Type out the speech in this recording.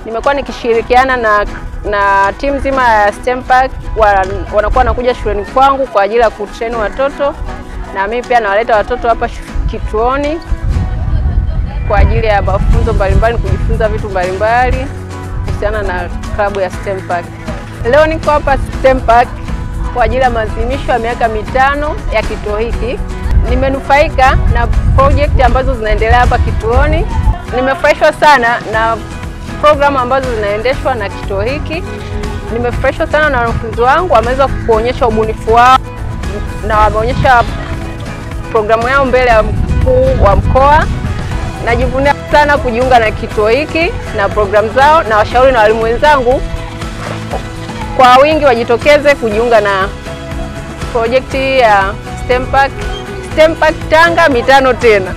Nimekuwa nikishirikiana na timu nzima ya STEM Park, wanakuwa wanakuja shuleni kwangu kwa ajili ya kutrain watoto, na mimi pia nawaleta watoto hapa kituoni kwa ajili ya mafunzo mbalimbali, kujifunza vitu mbalimbali kuhusiana na klabu ya STEM Park. Leo niko hapa STEM Park kwa ajili ya maadhimisho ya miaka 5 ya kituo hiki. Nimenufaika na project ambazo zinaendelea hapa kituoni. Nimefurahishwa sana na programu ambazo zinaendeshwa na kituo hiki. Nimefurahishwa sana na wanafunzi wangu, wameweza kuonyesha ubunifu wao na wameonyesha programu yao mbele ya mkuu wa mkoa. Najivunia sana kujiunga na kituo hiki na programu zao, na washauri na walimu wenzangu kwa wingi wajitokeze kujiunga na projekti ya STEM Park. STEM Park Tanga 5 tena.